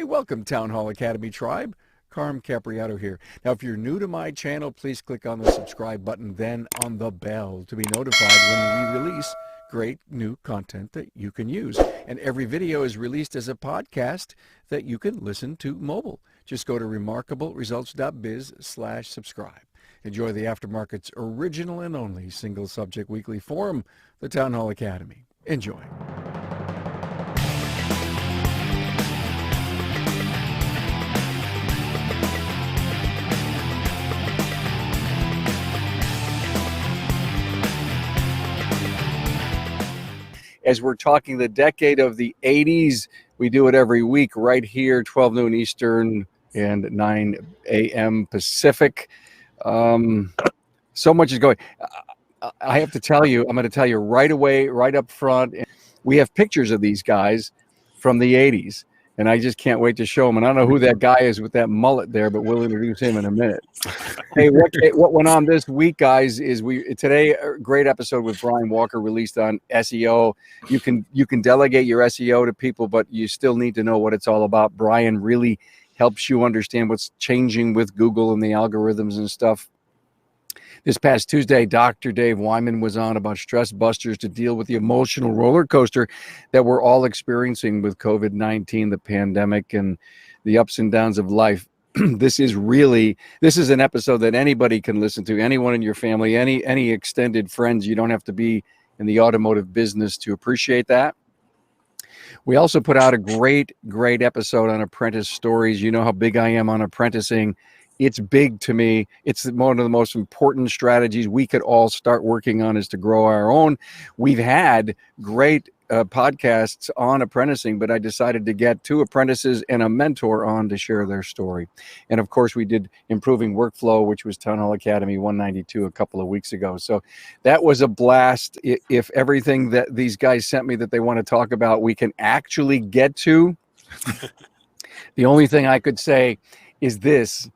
Hey, welcome, Town Hall Academy Tribe. Carm Capriato here. Now, if you're new to my channel, please click on the subscribe button, then on the bell to be notified when we release great new content that you can use. And every video is released as a podcast that you can listen to mobile. Just go to remarkableresults.biz/subscribe. Enjoy the Aftermarket's original and only single subject weekly forum, the Town Hall Academy. Enjoy. As we're talking the decade of the 80s, we do it every week right here, 12 noon Eastern and 9 a.m. Pacific. So much is going. I have to tell you, I'm going to tell you right away, right up front. We have pictures of these guys from the 80s, and I just can't wait to show them. And I don't know who that guy is with that mullet there, but we'll introduce him in a minute. Hey, what went on this week, guys, is today a great episode with Brian Walker released on SEO. You can delegate your SEO to people, but you still need to know what it's all about. Brian really helps you understand what's changing with Google and the algorithms and stuff. This past Tuesday, Dr. Dave Wyman was on about stress busters to deal with the emotional roller coaster that we're all experiencing with COVID-19, the pandemic, and the ups and downs of life. This is an episode that anybody can listen to, anyone in your family, any extended friends. You don't have to be in the automotive business to appreciate that. We also put out a great episode on apprentice stories. You know how big I am on apprenticing. It's big to me. It's one of the most important strategies we could all start working on is to grow our own. We've had great podcasts on apprenticing, but I decided to get two apprentices and a mentor on to share their story. And of course, we did Improving Workflow, which was Town Hall Academy 192 a couple of weeks ago. So that was a blast. If everything that these guys sent me that they want to talk about, we can actually get to. The only thing I could say is this,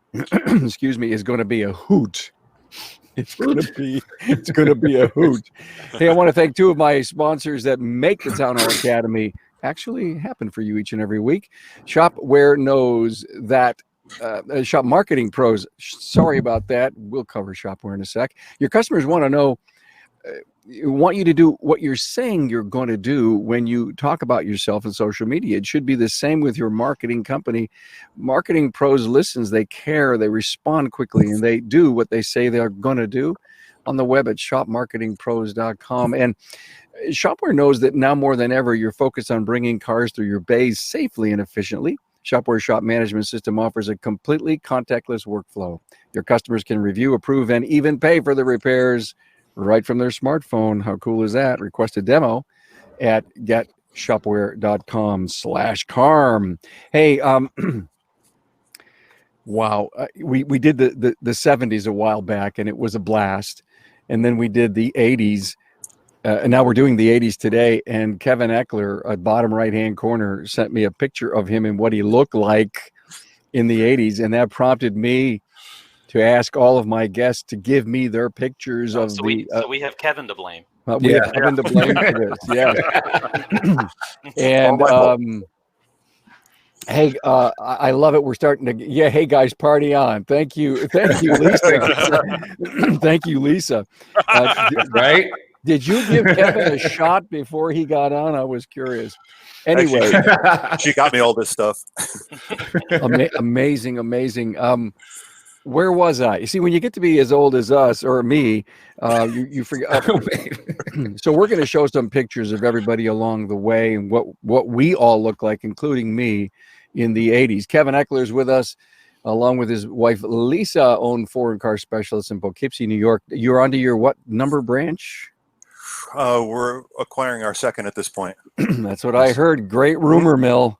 excuse me, is going to be a hoot. It's going to be a hoot. Hey, I want to thank two of my sponsors that make the Town Hall Academy actually happen for you each and every week. Shopware knows that. Shop Marketing Pros. Sorry about that. We'll cover Shopware in a sec. Your customers want to know. Want you to do what you're saying you're going to do when you talk about yourself in social media. It should be the same with your marketing company. Marketing Pros listens, they care, they respond quickly, and they do what they say they're going to do on the web at shopmarketingpros.com. And Shopware knows that now more than ever, you're focused on bringing cars through your bays safely and efficiently. Shopware Shop Management System offers a completely contactless workflow. Your customers can review, approve, and even pay for the repairs right from their smartphone. How cool is that? Request a demo at getshopware.com/carm. Hey, wow. We did the 70s a while back, and it was a blast. And then we did the 80s. And now we're doing the 80s today. And Kevin Eckler, at bottom right-hand corner, sent me a picture of him and what he looked like in the 80s. And that prompted me to ask all of my guests to give me their pictures of so the. So we have Kevin to blame. We have Kevin to blame for this. Yeah. And hey, I love it. We're starting to. Yeah. Hey guys, party on. Thank you, Lisa. Thank you, Lisa. Right? Did you give Kevin a shot before he got on? I was curious. Anyway, she got me all this stuff. Amazing. Where was I? You see, when you get to be as old as us or me, you forget. So we're going to show some pictures of everybody along the way and what we all look like, including me, in the 80s. Kevin Eckler is with us, along with his wife, Lisa, own foreign car specialists in Poughkeepsie, New York. You're onto your what number branch? We're acquiring our second at this point. That's what I heard. Great rumor mill.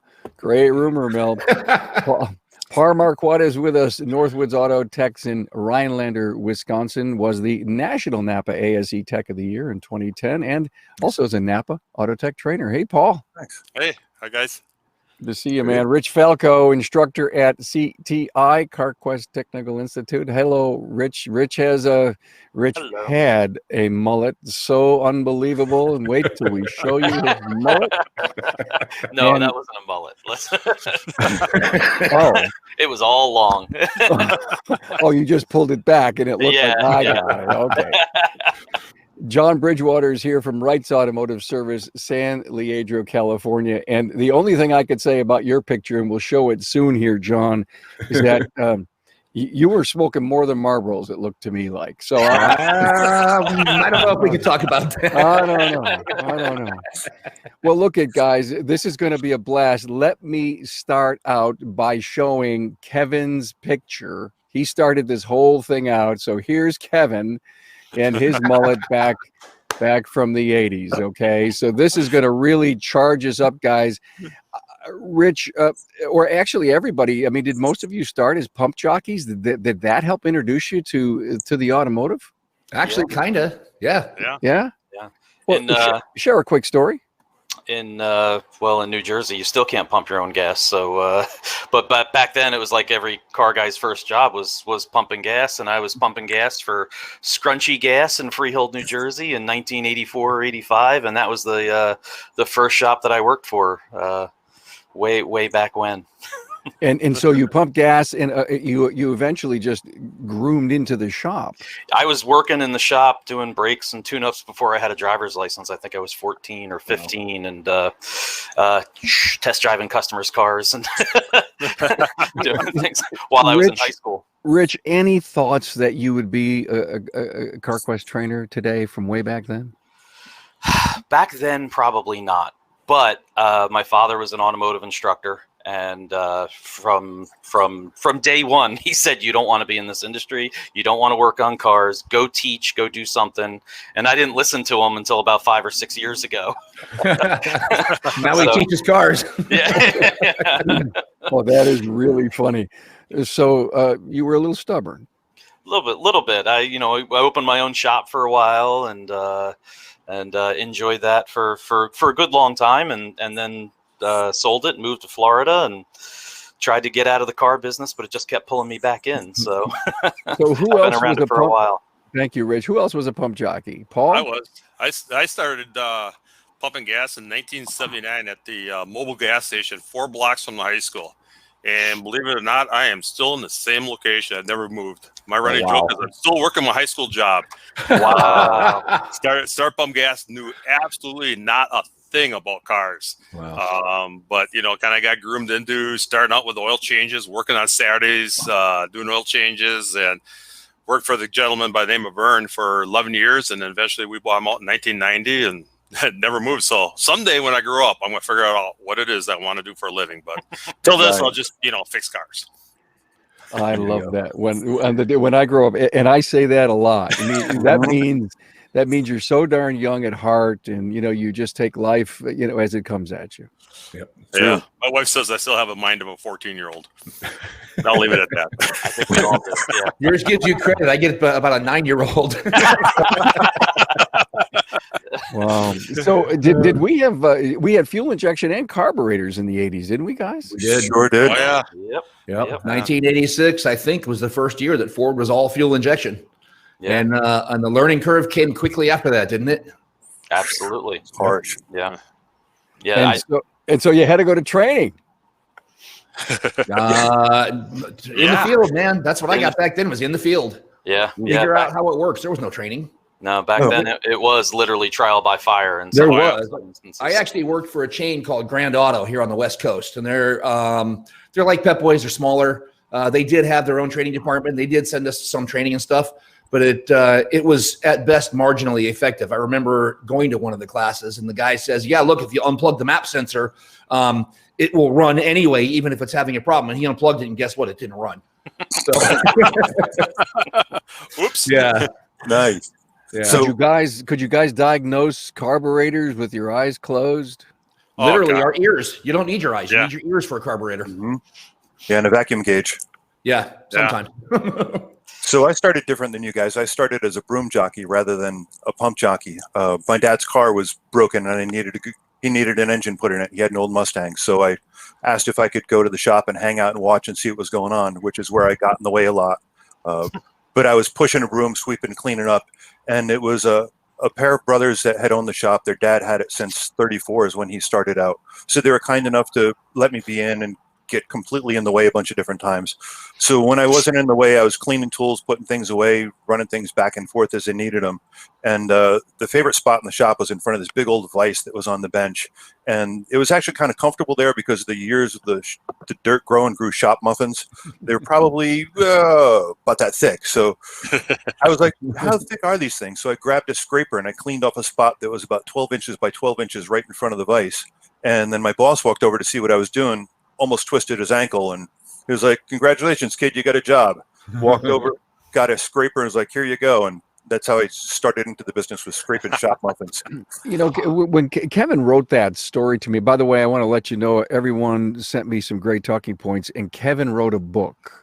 Par Marquardt is with us. Northwoods Auto Techs in Rhinelander, Wisconsin, was the National Napa ASE Tech of the Year in 2010, and also is a Napa Auto Tech trainer. Hey, Paul. Thanks. Hey, hi guys. Good to see you, man. Rich Falco, instructor at CTI, CarQuest Technical Institute. Hello, Rich. Rich Hello. had a mullet so unbelievable. And wait till we show you his mullet. No, And- that wasn't a mullet. Oh, It was all long. oh, you just pulled it back and it looked like I Yeah. got it. Okay. John Bridgewater is here from Wright's Automotive Service, San Leandro, California. And the only thing I could say about your picture, and we'll show it soon here, John, is that you were smoking more than Marlboros, it looked to me like. So I don't know if we can talk about that. I don't know. Well, look at guys, this is going to be a blast. Let me start out by showing Kevin's picture. He started this whole thing out. So here's Kevin and his mullet back from the 80s. Okay, so this is going to really charge us up, guys. Rich, or actually everybody, I mean, did most of you start as pump jockeys? Did that help introduce you to the automotive? Actually, kind of. Yeah. Yeah. Well, And, share a quick story. in New Jersey, you still can't pump your own gas. So, but back then it was like every car guy's first job was pumping gas, and I was pumping gas for Scrunchy Gas in Freehold, New Jersey, in 1984 or 85, and that was the first shop that I worked for way back when. And so you pump gas, and you eventually just groomed into the shop. I was working in the shop doing brakes and tune-ups before I had a driver's license. I think I was 14 or 15, and test driving customers' cars and doing things while I was in high school. Rich, any thoughts that you would be a CarQuest trainer today from way back then? Back then, probably not. But my father was an automotive instructor. And from day one, he said, "You don't want to be in this industry. You don't want to work on cars. Go teach. Go do something." And I didn't listen to him until about 5 or 6 years ago. Now he teaches cars. Yeah. Oh, that is really funny. So you were a little stubborn. Little bit. I opened my own shop for a while and enjoyed that for a good long time, and then sold it, moved to Florida, and tried to get out of the car business, but it just kept pulling me back in. So, so who I've else been around was it for a while. Thank you, Rich. Who else was a pump jockey? Paul? I started pumping gas in 1979 at the mobile gas station 4 blocks from the high school. And believe it or not, I am still in the same location. I've never moved. My running joke is I'm still working my high school job. Wow. Start pump gas, knew absolutely not a thing about cars. Wow. But kind of got groomed into starting out with oil changes, working on Saturdays, doing oil changes, and worked for the gentleman by the name of Vern for 11 years. And then eventually we bought him out in 1990 and never moved. So someday when I grow up, I'm going to figure out what it is I want to do for a living. But till this, I'll just, fix cars. I love that. When I grow up, and I say that a lot. I mean, that means you're so darn young at heart, and you just take life, as it comes at you. Yep. Yeah. My wife says I still have a mind of a 14-year-old. I'll leave it at that. I think we all do. Yeah. Yours gives you credit. I get about a 9-year-old. Wow. So did we have we had fuel injection and carburetors in the 80s, didn't we, guys? We did. Sure did. Oh, yeah. Yep. 1986, I think, was the first year that Ford was all fuel injection. Yeah. And the learning curve came quickly after that, didn't it? Absolutely. Harsh. Yeah. Yeah. And so you had to go to training. In the field, man. That's what I got back then, was in the field. Figure out how it works. There was no training. No, back then it was literally trial by fire. And There was. I actually worked for a chain called Grand Auto here on the West Coast, and they're like Pep Boys. They're smaller. They did have their own training department. They did send us some training and stuff, but it was at best marginally effective. I remember going to one of the classes, and the guy says, "Yeah, look, if you unplug the map sensor, it will run anyway, even if it's having a problem." And he unplugged it, and guess what? It didn't run. So, Whoops. yeah. Nice. Yeah. So- Could you guys diagnose carburetors with your eyes closed? Literally, God. our ears. You don't need your eyes. You Yeah. need your ears for a carburetor. Mhm. Yeah, and a vacuum gauge. Yeah, sometimes. So I started different than you guys. I started as a broom jockey rather than a pump jockey. My dad's car was broken, and I needed he needed an engine put in it. He had an old Mustang. So I asked if I could go to the shop and hang out and watch and see what was going on, which is where I got in the way a lot. But I was pushing a broom, sweeping, cleaning up. And it was a pair of brothers that had owned the shop. Their dad had it since 34 is when he started out. So they were kind enough to let me be in and get completely in the way a bunch of different times. So when I wasn't in the way, I was cleaning tools, putting things away, running things back and forth as they needed them. And the favorite spot in the shop was in front of this big old vise that was on the bench. And it was actually kind of comfortable there because of the years of the dirt grew shop muffins. They were probably about that thick. So I was like, how thick are these things? So I grabbed a scraper and I cleaned off a spot that was about 12 inches by 12 inches right in front of the vise. And then my boss walked over to see what I was doing, almost twisted his ankle, and he was like, "Congratulations, kid, you got a job." Walked over, got a scraper, and was like, "Here you go." And that's how I started into the business with scraping shop muffins. You know, when Kevin wrote that story to me, by the way, I want to let you know, everyone sent me some great talking points, and Kevin wrote a book.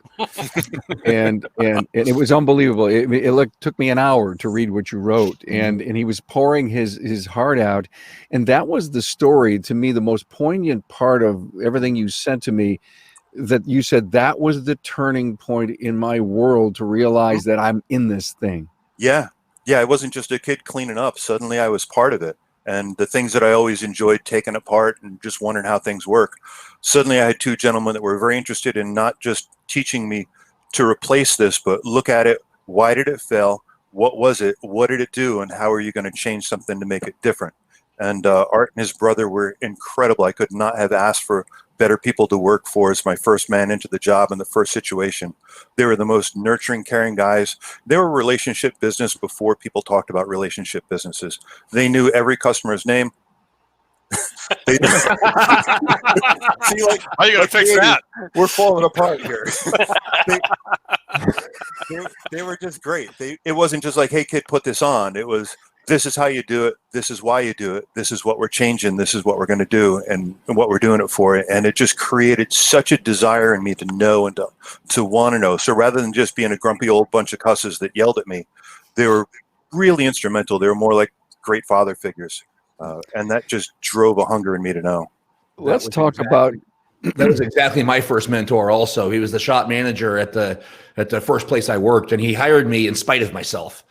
and it was unbelievable. It took me an hour to read what you wrote, and he was pouring his heart out, and that was the story to me, the most poignant part of everything you sent to me, that you said that was the turning point in my world to realize that I'm in this thing. Yeah, I wasn't just a kid cleaning up. Suddenly I was part of it. And the things that I always enjoyed taking apart and just wondering how things work. Suddenly I had two gentlemen that were very interested in not just teaching me to replace this, but look at it. Why did it fail? What was it? What did it do? And how are you going to change something to make it different? And Art and his brother were incredible. I could not have asked for better people to work for as my first man into the job in the first situation. They were the most nurturing, caring guys. They were relationship business before people talked about relationship businesses. They knew every customer's name. See, like, how are you going to fix that? We're falling apart here. they were just great. It wasn't just like, "Hey, kid, put this on." It was, "This is how you do it. This is why you do it. This is what we're changing. This is what we're going to do, and what we're doing it for." And it just created such a desire in me to know and to want to know. So rather than just being a grumpy old bunch of cusses that yelled at me, they were really instrumental. They were more like great father figures. And that just drove a hunger in me to know. Let's talk about. That was exactly my first mentor also. He was the shop manager at the first place I worked, and he hired me in spite of myself.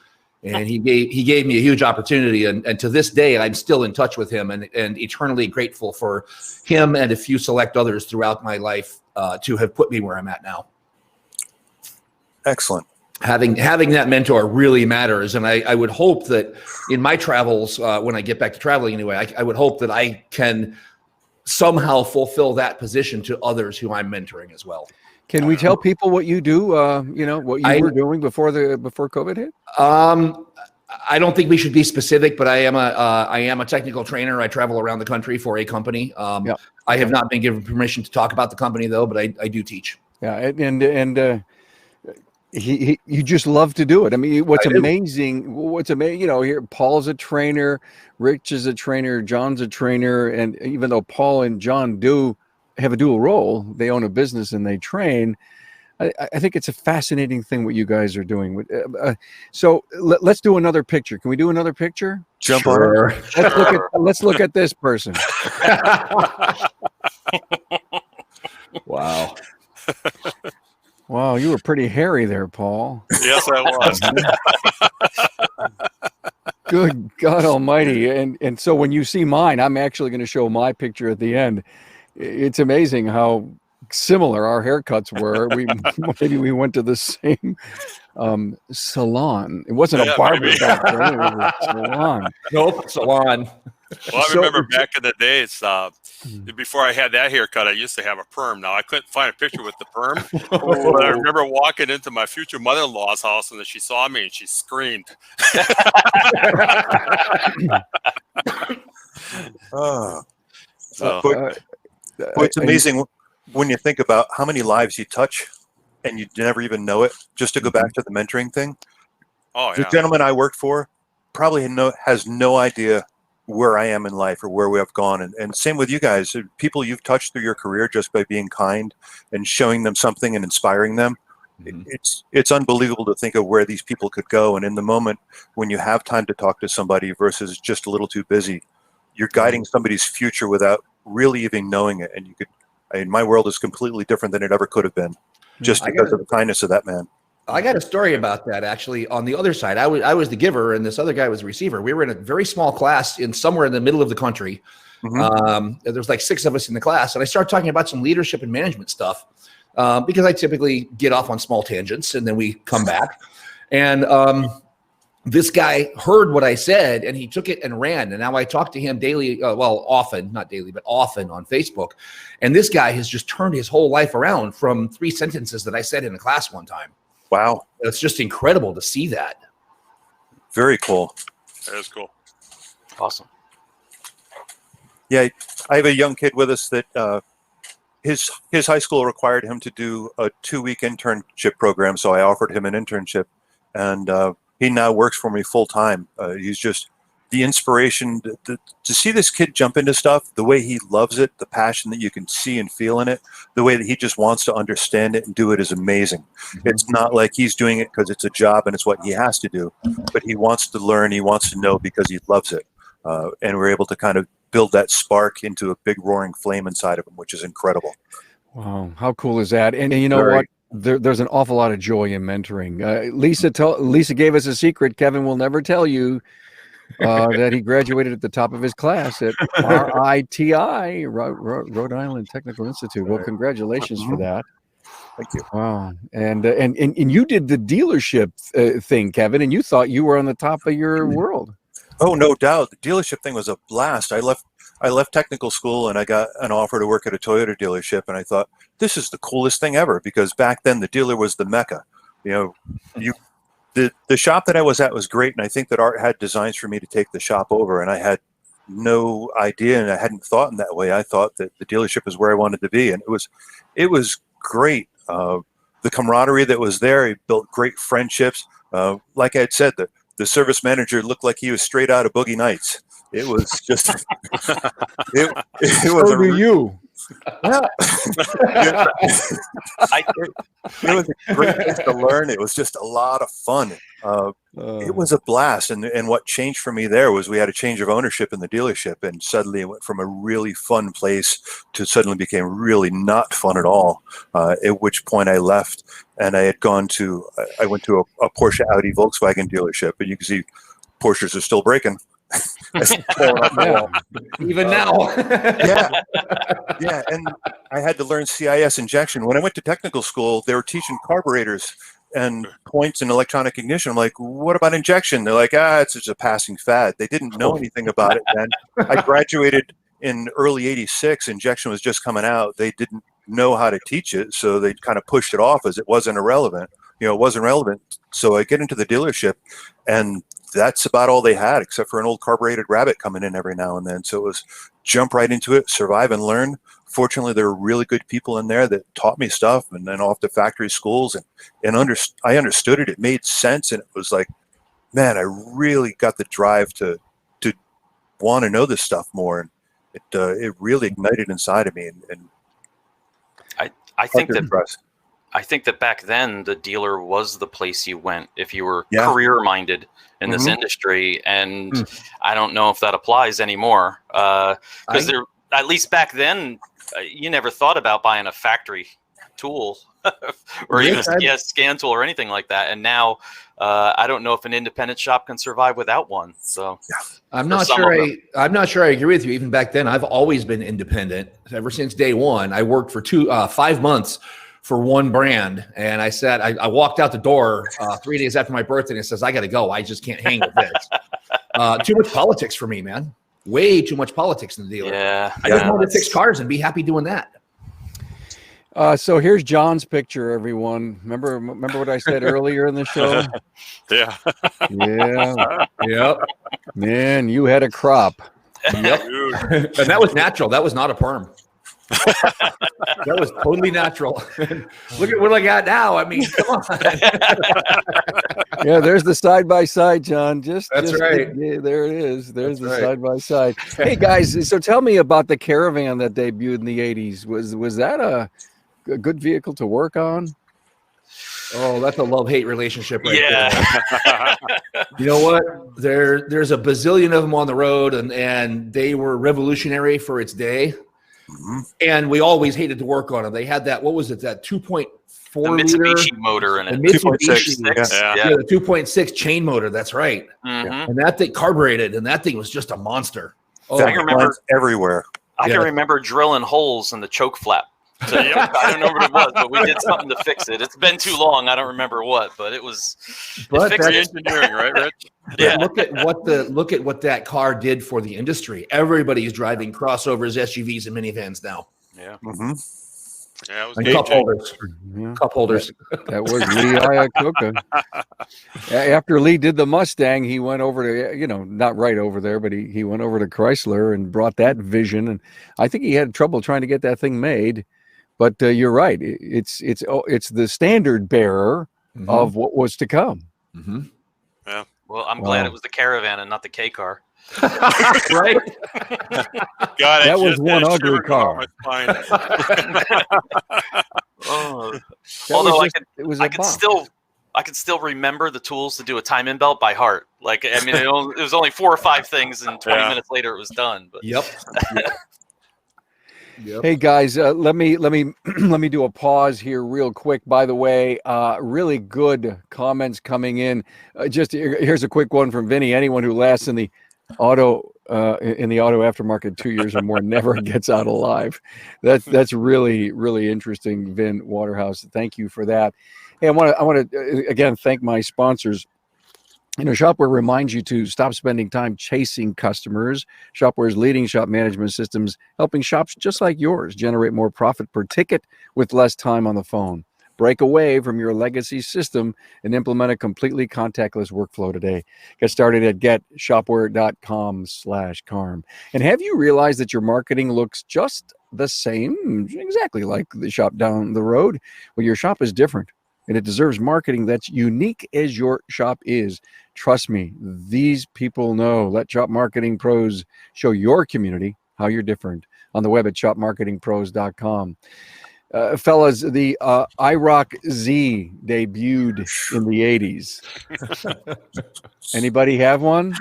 And he gave me a huge opportunity, and to this day, I'm still in touch with him and eternally grateful for him and a few select others throughout my life to have put me where I'm at now. Excellent. Having that mentor really matters, and I would hope that in my travels, when I get back to traveling anyway, I would hope that I can somehow fulfill that position to others who I'm mentoring as well. Can we tell people what you do? What you were doing before COVID hit? I don't think we should be specific, but I am a technical trainer. I travel around the country for a company. Yep. I have not been given permission to talk about the company though, but I do teach. Yeah, and you just love to do it. I mean, what's amazing, here Paul's a trainer, Rich is a trainer, John's a trainer, and even though Paul and John do have a dual role, they own a business and they train. I think it's a fascinating thing what you guys are doing. So let's do another picture. Can we do another picture? Jump Sure. on. Let's look at this person. Wow. Wow, you were pretty hairy there, Paul. Yes, I was. Good God Almighty! And so when you see mine, I'm actually going to show my picture at the end. It's amazing how similar our haircuts were. Maybe we went to the same salon. It wasn't a barber back then; it was a salon. Nope, salon. Well, I remember back in the days, before I had that haircut, I used to have a perm. Now, I couldn't find a picture with the perm. But I remember walking into my future mother-in-law's house, and then she saw me, and she screamed. It's amazing when you think about how many lives you touch, and you never even know it. Just to go back to the mentoring thing. Oh, The yeah. gentleman I worked for probably has no idea where I am in life or where we have gone. And same with you guys, people you've touched through your career just by being kind and showing them something and inspiring them. Mm-hmm. It's unbelievable to think of where these people could go. And in the moment when you have time to talk to somebody versus just a little too busy, you're guiding somebody's future without really even knowing it. And my world is completely different than it ever could have been, just because of the kindness of that man. I got a story about that actually. On the other side, I was the giver, and this other guy was the receiver. We were in a very small class somewhere in the middle of the country. There was like 6 of us in the class, and I started talking about some leadership and management stuff because I typically get off on small tangents, and then we come back. And this guy heard what I said, and he took it and ran. And now I talk to him daily, often, not daily, but often on Facebook. And this guy has just turned his whole life around from 3 sentences that I said in a class one time. Wow. It's just incredible to see that. Very cool. That is cool. Awesome. Yeah, I have a young kid with us that his high school required him to do a 2-week internship program, so I offered him an internship, and he now works for me full time. He's just the inspiration to see this kid jump into stuff, the way he loves it, the passion that you can see and feel in it, the way that he just wants to understand it and do it is amazing. It's not like he's doing it because it's a job and it's what he has to do, but he wants to learn, he wants to know because he loves it. And we're able to kind of build that spark into a big roaring flame inside of him, which is incredible. Wow, how cool is that? And you know what? There's an awful lot of joy in mentoring. Lisa gave us a secret. Kevin will never tell you that he graduated at the top of his class at RITI, Rhode Island Technical Institute. Well, congratulations for that. Thank you. Wow, and you did the dealership thing, Kevin, and you thought you were on the top of your world. Oh, no doubt. The dealership thing was a blast. I left technical school and I got an offer to work at a Toyota dealership, and I thought this is the coolest thing ever, because back then the dealer was the mecca. You know, the shop that I was at was great, and I think that Art had designs for me to take the shop over, and I had no idea, and I hadn't thought in that way. I thought that the dealership is where I wanted to be, and it was great. The camaraderie that was there, he built great friendships. Like I had said, the service manager looked like he was straight out of Boogie Nights. It was just it was So do you. Yeah. It was a great place to learn. It was just a lot of fun. It was a blast. And what changed for me there was we had a change of ownership in the dealership, and suddenly it went from a really fun place to suddenly became really not fun at all. At which point I left, and I went to a Porsche, Audi, Volkswagen dealership, and you can see Porsches are still breaking. Even now. Yeah, and I had to learn CIS injection. When I went to technical school, they were teaching carburetors and points in electronic ignition. I'm like, what about injection? They're like, it's just a passing fad. They didn't know anything about it then. I graduated in early '86. Injection was just coming out. They didn't know how to teach it, so they kind of pushed it off as it wasn't irrelevant. It wasn't relevant. So I get into the dealership, and that's about all they had, except for an old carbureted Rabbit coming in every now and then. So it was jump right into it, survive and learn. Fortunately, there were really good people in there that taught me stuff, and then off to factory schools, and I understood it. It made sense, and it was like, man, I really got the drive to want to know this stuff more, and it really ignited inside of me. And I think that back then the dealer was the place you went if you were career minded in this industry, and I don't know if that applies anymore, because at least back then you never thought about buying a factory tool or even a scan tool or anything like that, and now I don't know if an independent shop can survive without one. So I'm not sure I agree with you. Even back then, I've always been independent ever since day one. I worked for 5 months for one brand, and I said I walked out the door 3 days after my birthday, and it says I got to go. I just can't hang with this. Too much politics for me, man. Way too much politics in the dealer. I just wanted to fix cars and be happy doing that. So here's John's picture, everyone. Remember what I said earlier in the show? Yeah. Yep. Man, you had a crop. Yep. And that was natural. That was not a perm. That was totally natural. Look at what I got now. I mean, come on. Yeah, there's the side by side, John. That's right. Yeah, there it is. There's the side by side. Hey guys, so tell me about the Caravan that debuted in the '80s. Was that a good vehicle to work on? Oh, that's a love-hate relationship right Yeah. there. You know what? There's a bazillion of them on the road, and they were revolutionary for its day. And we always hated to work on them. They had that, what was it, that 2.4 The liter Mitsubishi motor in the it. Mitsubishi, 2.6, yeah, the 2.6 chain motor. That's right. Mhm. And that thing carbureted, and that thing was just a monster. Oh, I can remember everywhere. I Yeah. can remember drilling holes in the choke flap. I don't know what it was, but we did something to fix it. It's been too long. I don't remember what, but it was. But it fixed that's it. Engineering, right, Rich? Yeah. look at what that car did for the industry. Everybody's driving crossovers, SUVs, and minivans now. Yeah. Mm-hmm. Yeah, it was And game cup changing. holders. Yeah. Cup holders. That was Lee Iacocca. After Lee did the Mustang, he went over to, not right over there, but he went over to Chrysler and brought that vision. And I think he had trouble trying to get that thing made. But you're right. It's the standard bearer of what was to come. Mm-hmm. Well, I'm glad it was the Caravan and not the K car. Right? God, That it was just one had a ugly shiver car. going down my spine. Oh. That Although was it was a I could box. still remember the tools to do a timing belt by heart. Like, I mean, it was only 4 or 5 things, and 20 minutes later it was done. But Yep. Hey guys, let me let me do a pause here real quick. By the way, really good comments coming in. Just here's a quick one from Vinny. Anyone who lasts in the auto aftermarket 2 years or more never gets out alive. That's really, really interesting, Vin Waterhouse. Thank you for that. Hey, I want to again thank my sponsors. Shopware reminds you to stop spending time chasing customers. Shopware's leading shop management systems, helping shops just like yours generate more profit per ticket with less time on the phone. Break away from your legacy system and implement a completely contactless workflow today. Get started at getshopware.com/carm. And have you realized that your marketing looks just the same, exactly like the shop down the road? Well, your shop is different, and it deserves marketing that's unique as your shop is. Trust me, these people know. Let Shop Marketing Pros show your community how you're different on the web at shopmarketingpros.com. Fellas, the IROC-Z debuted in the 80s. Anybody have one?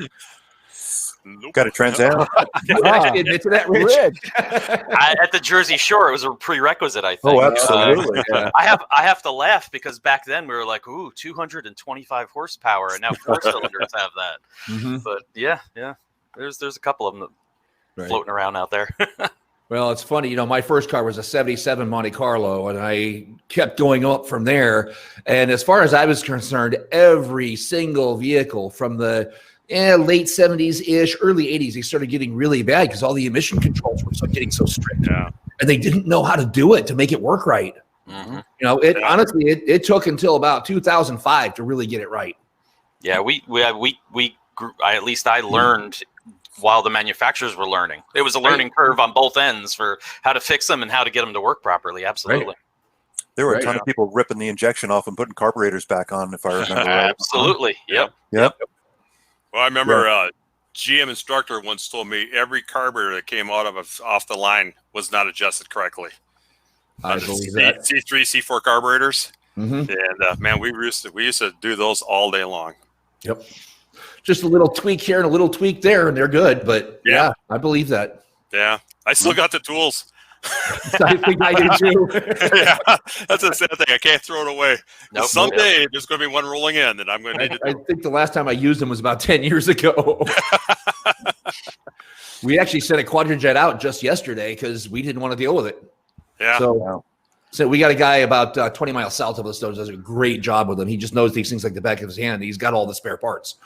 Nope. Got a Trans Am. You actually admit to that, Rich? at the Jersey Shore, it was a prerequisite, I think. Oh, absolutely. I have to laugh because back then we were like, ooh, 225 horsepower, and now 4-cylinders have that. Mm-hmm. But yeah, there's a couple of them floating around out there. Well, it's funny, my first car was a 77 Monte Carlo, and I kept going up from there. And as far as I was concerned, every single vehicle from the late 70s-ish, early 80s, they started getting really bad because all the emission controls were getting so strict. Yeah. And they didn't know how to do it to make it work right. Mm-hmm. Honestly, it took until about 2005 to really get it right. Yeah, we grew, at least I learned while the manufacturers were learning. It was a learning curve on both ends for how to fix them and how to get them to work properly. Absolutely. Right. There were a ton of people ripping the injection off and putting carburetors back on, if I remember right. Absolutely. Yep. Yep. Well, I remember GM instructor once told me every carburetor that came out of off the line was not adjusted correctly. I believe that. C3, C4 carburetors, Mm-hmm. and man, we used to do those all day long. Yep. Just a little tweak here and a little tweak there, and they're good. But Yeah. I believe that. Yeah, I still got the tools. I think I do too. Yeah, that's a sad thing. I can't throw it away. Nope. Someday there's going to be one rolling in that I'm going to need to I do. think the last time I used them was about 10 years ago. We actually sent a quadrijet out just yesterday because we didn't want to deal with it. Yeah. So we got a guy about 20 miles south of us that does a great job with them. He just knows these things like the back of his hand. He's got all the spare parts.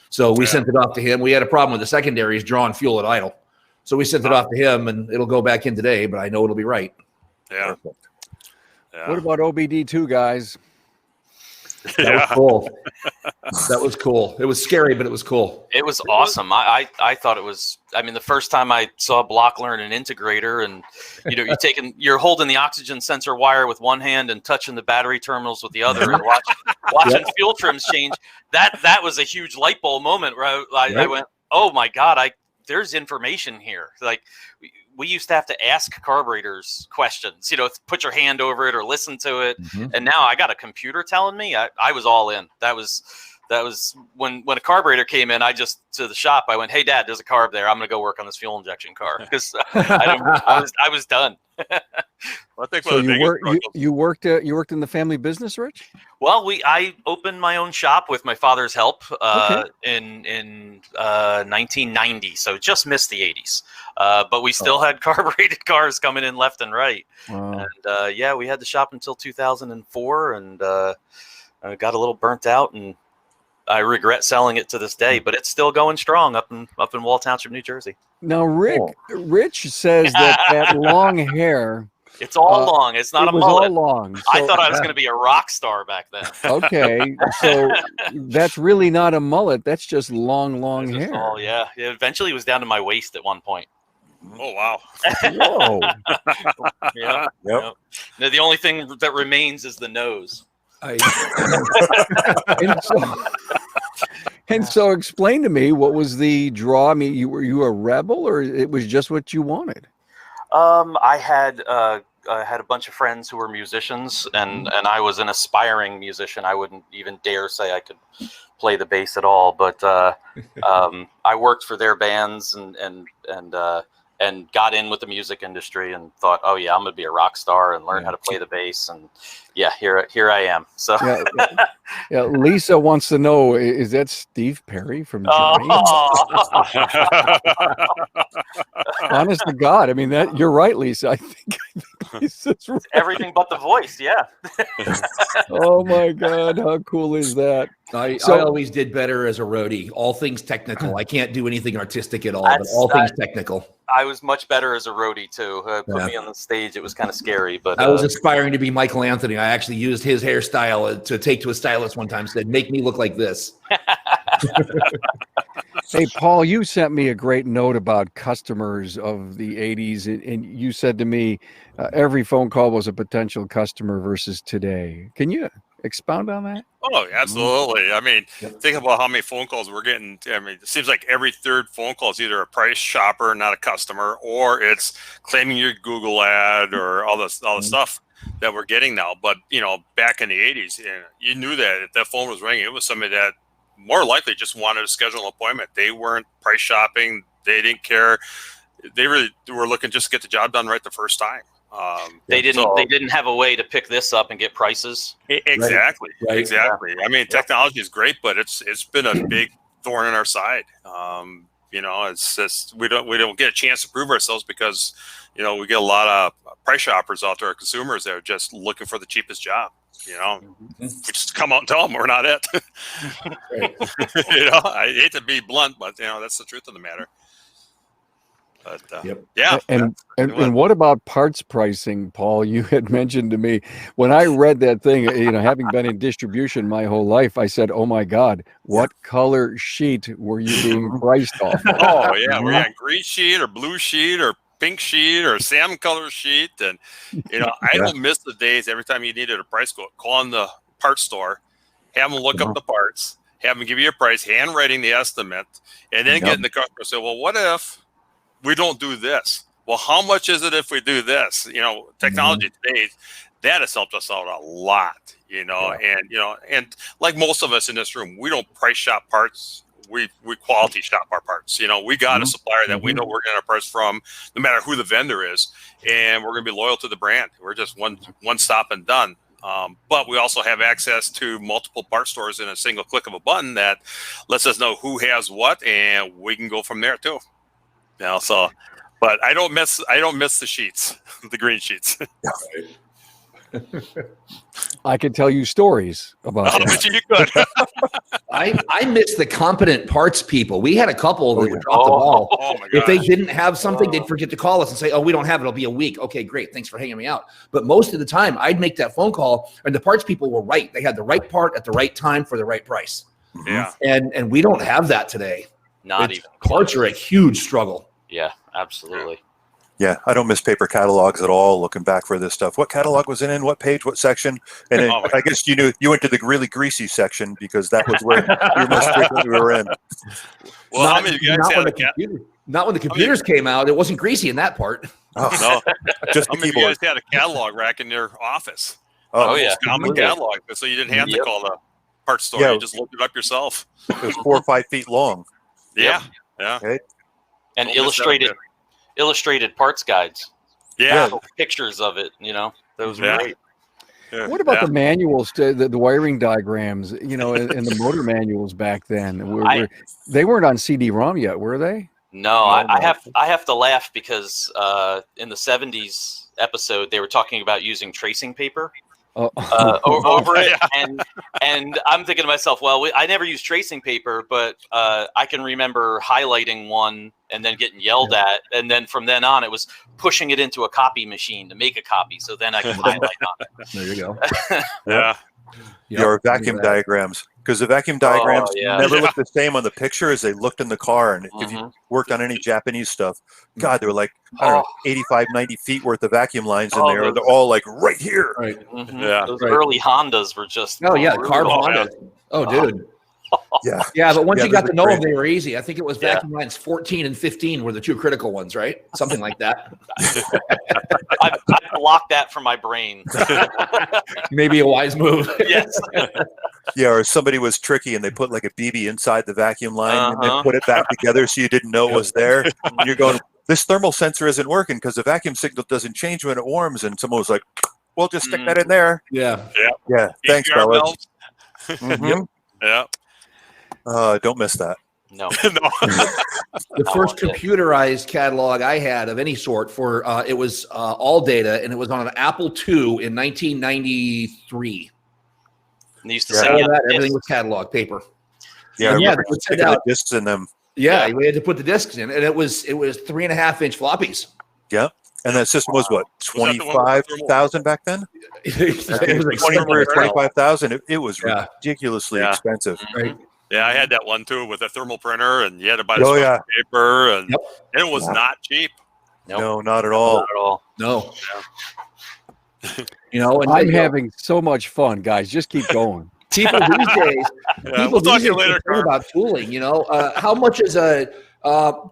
So we sent it off to him. We had a problem with the secondaries drawing fuel at idle. So we sent it off to him, and it'll go back in today, but I know it'll be right. Yeah. Yeah. What about OBD2, guys? That was cool. That was cool. It was scary, but it was cool. It was awesome. I thought it was. I mean, the first time I saw Block learn an integrator, and you're holding the oxygen sensor wire with one hand and touching the battery terminals with the other, and watching fuel trims change. That was a huge light bulb moment where I went, oh my god! there's information here. Like we used to have to ask carburetors questions, put your hand over it or listen to it. And now I got a computer telling me. I was all in. That was when a carburetor came in. To the shop. I went, "Hey, Dad, there's a carb there. I'm going to go work on this fuel injection car," because I was done. Well, I think So you worked in the family business, Rich? Well, I opened my own shop with my father's help in 1990, so just missed the 80s. But we still had carbureted cars coming in left and right. Wow. And we had the shop until 2004, and I got a little burnt out, and I regret selling it to this day. But it's still going strong up in Wall Township, New Jersey. Now, Rich says that long hair. It's all long. It's not a mullet. All long. So, I thought I was going to be a rock star back then. Okay, so that's really not a mullet. That's just long hair. Yeah. It eventually was down to my waist at one point. Oh, wow. Whoa. Yeah. Yep. Now, the only thing that remains is the nose. And so explain to me, what was the draw? I mean, were you a rebel, or it was just what you wanted? I had a bunch of friends who were musicians, and I was an aspiring musician. I wouldn't even dare say I could play the bass at all, but I worked for their bands and got in with the music industry and thought, oh yeah, I'm gonna be a rock star and learn how to play the bass. And yeah, here I am. So yeah, Lisa wants to know, is that Steve Perry from Johnny? Honest to God, I mean, that you're right, Lisa. I think Lisa's right. Everything but the voice. Yeah. Oh my God, how cool is that? I always did better as a roadie. All things technical. I can't do anything artistic at all, but all things technical. I was much better as a roadie too. Put me on the stage. It was kind of scary, but I was aspiring to be Michael Anthony. I actually used his hairstyle to take to a stylist one time. Said, "Make me look like this." Hey, Paul, you sent me a great note about customers of the 80s, and you said to me, every phone call was a potential customer versus today. Can you expound on that? Oh, absolutely. I mean, think about how many phone calls we're getting. I mean, it seems like every third phone call is either a price shopper, not a customer, or it's claiming your Google ad or all the stuff that we're getting now. But, back in the 80s, you knew that if that phone was ringing, it was somebody that more likely just wanted to schedule an appointment. They weren't price shopping. They didn't care. They really were looking just to get the job done right the first time. They didn't have a way to pick this up and get prices. Exactly. Right. Exactly. I mean, technology is great, but it's been a big thorn in our side. It's just, we don't get a chance to prove ourselves because, we get a lot of price shoppers out there, consumers that are just looking for the cheapest job. We just come out and tell them we're not it. I hate to be blunt, but that's the truth of the matter. But yeah. And what about parts pricing, Paul? You had mentioned to me when I read that thing, having been in distribution my whole life, I said, oh my God, what color sheet were you being priced off? Oh yeah, we're on green sheet or blue sheet or pink sheet or salmon color sheet. And I don't miss the days every time you needed a price quote, calling the parts store, have them look up the parts, have them give you a price, handwriting the estimate, and then getting the customer say, well, what if we don't do this? Well, how much is it if we do this? Technology today, that has helped us out a lot, and like most of us in this room, we don't price shop parts. We quality shop our parts. We got a supplier that we know we're getting our parts from, no matter who the vendor is, and we're going to be loyal to the brand. We're just one stop and done. But we also have access to multiple part stores in a single click of a button that lets us know who has what, and we can go from there too. But I don't miss the sheets, the green sheets. I could tell you stories about that. You could. I miss the competent parts people. We had a couple that would drop the ball. Oh my God. If they didn't have something, they'd forget to call us and say, oh, we don't have it. It'll be a week. Okay, great. Thanks for hanging me out. But most of the time, I'd make that phone call, and the parts people were right. They had the right part at the right time for the right price. Yeah. And we don't have that today. Not even parts are a huge struggle. Yeah, absolutely. Yeah, I don't miss paper catalogs at all. Looking back for this stuff, what catalog was it in? What page? What section? And then, I guess you went to the really greasy section because that was where you most frequently were in. Well, how many of you guys had a catalog? Not when the computers came out. It wasn't greasy in that part. Oh, No, just how the many of you keyboard. guys had a catalog rack in your office? Oh, yeah. Common catalog, so you didn't have to Yep. call the parts store. Yeah. You just looked it up yourself. It was 4 or 5 feet long. Yeah, yeah. Okay. And Don't miss that illustrated parts guides. Yeah, Actual pictures of it, those were Yeah. great. yeah. What about yeah. the manuals, the wiring diagrams, and the motor manuals back then? They weren't on CD-ROM yet, were they? No, I have to laugh because in the 70s episode they were talking about using tracing paper Oh. over it, Yeah. and I'm thinking to myself, well, I never used tracing paper, but I can remember highlighting one and then getting yelled at, and then from then on it was pushing it into a copy machine to make a copy, so then I could highlight on it. There you go. Yeah. Your vacuum diagrams, because the vacuum diagrams yeah. never looked the same on the picture as they looked in the car. And if you worked on any Japanese stuff, God, there were like, I don't know, 85, 90 feet worth of vacuum lines in there. They're all like right here. Right. Yeah. Those early Hondas were just Oh yeah, brutal. carb Honda. Oh, dude. Yeah. Yeah, but once Yeah, you got those to are know them, great. they were easy. I think it was Yeah. vacuum lines 14 and 15 were the two critical ones, right? Something like that. I blocked that from my brain. Maybe a wise move. Yes. Yeah, or somebody was tricky and they put like a BB inside the vacuum line and then Uh-huh. put it back together so you didn't know it was there. And you're going, this thermal sensor isn't working because the vacuum signal doesn't change when it warms. And someone was like, well, just stick that in there. Yeah. Yeah, thanks, EGR fellas. belts. Mhm. Yeah. Don't miss that. No. No. The first computerized catalog I had of any sort for it was all data, and it was on an Apple II in 1993. And they used to Yeah. send All you that, a everything disc. was catalog paper. Yeah, I And yeah, remember they would sticking send the out- discs in them. Yeah, we had to put the discs in, and it was 3.5-inch floppies. Yeah. And that system was what, Was that the one with the thermal- 25,000 back then? It was Thermal 23 or printer. 25,000. It was Yeah. ridiculously Yeah. expensive. Right. Yeah, I had that one too with a thermal printer, and you had to buy Oh, the yeah. paper, and, Yep. and it was Yeah. not cheap. Nope. No, not at all. Not at all. No. And I'm having so much fun, guys. Just keep going. people these days. Yeah, People we'll talk these to you days later, complain Carl. about tooling. How much is a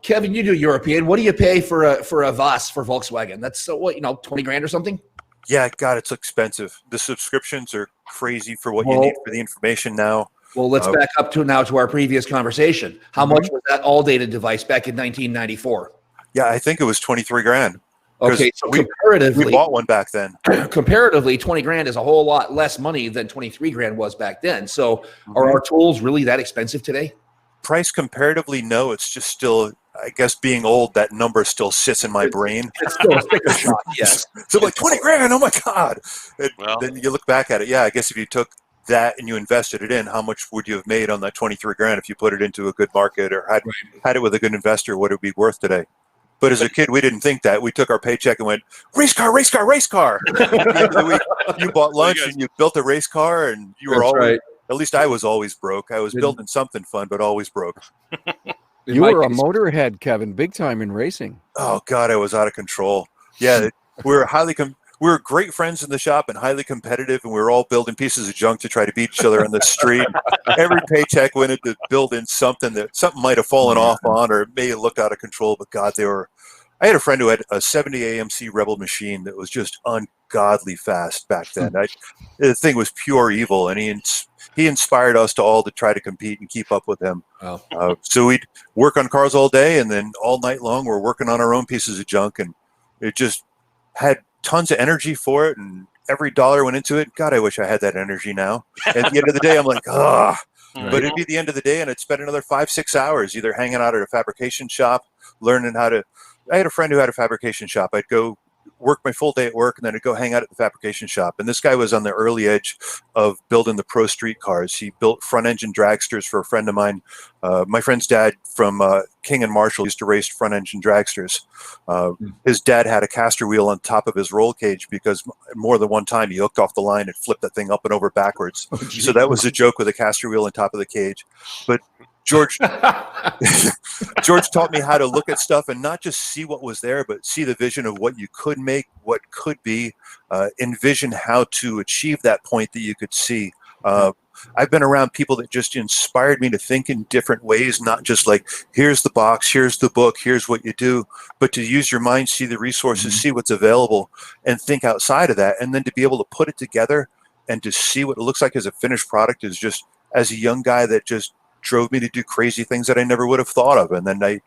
Kevin? You do European. What do you pay for a Voss for Volkswagen? That's 20 grand or something. Yeah, God, it's expensive. The subscriptions are crazy for what you Well- need for the information now. Well, let's back up to our previous conversation. How much was that all data device back in 1994? Yeah, I think it was 23 grand. 'Cause Okay, so we comparatively, bought one back then. comparatively, 20 grand is a whole lot less money than 23 grand was back then. So, are our tools really that expensive today? Price comparatively, no. It's just still, I guess, being old, that number still sits in my brain. It's still a sticker shock. Yes. So like 20 grand, oh my God. And Well. then you look back at it. Yeah, I guess if you took that and you invested it in, how much would you have made on that 23 grand if you put it into a good market or had it with a good investor? What it would be worth today? But as a kid, we didn't think that. We took our paycheck and went, race car, race car, race car. At the end of the week, you bought lunch and you built a race car, and you were That's always, right. at least I was always broke. I was building something fun, but always broke. You were a motorhead, Kevin, big time in racing. Oh God, I was out of control. Yeah, we were we were great friends in the shop and highly competitive, and we were all building pieces of junk to try to beat each other on the street. Every paycheck went into building something that something might have fallen off on, or it may have looked out of control. But God, I had a friend who had a 70 AMC Rebel machine that was just ungodly fast back then. The thing was pure evil, and he inspired us to all to try to compete and keep up with him. Wow. So we'd work on cars all day, and then all night long we're working on our own pieces of junk, and it just had tons of energy for it, and every dollar went into it. God, I wish I had that energy now. At the end of the day, I'm like, ah. But it'd be the end of the day, and I'd spend another 5-6 hours either hanging out at a fabrication shop, learning how to. I had a friend who had a fabrication shop. I'd go work my full day at work, and then I'd go hang out at the fabrication shop. And this guy was on the early edge of building the pro street cars. He built front engine dragsters for a friend of mine. My friend's dad from King and Marshall used to race front engine dragsters. His dad had a caster wheel on top of his roll cage because more than one time he hooked off the line and flipped that thing up and over backwards. So that was a joke with a caster wheel on top of the cage. But George taught me how to look at stuff and not just see what was there, but see the vision of what you could make, what could be, envision how to achieve that point that you could see. I've been around people that just inspired me to think in different ways, not just like, here's the box, here's the book, here's what you do, but to use your mind, see the resources, see what's available, and think outside of that. And then to be able to put it together and to see what it looks like as a finished product is just, as a young guy, that just drove me to do crazy things that I never would have thought of. And then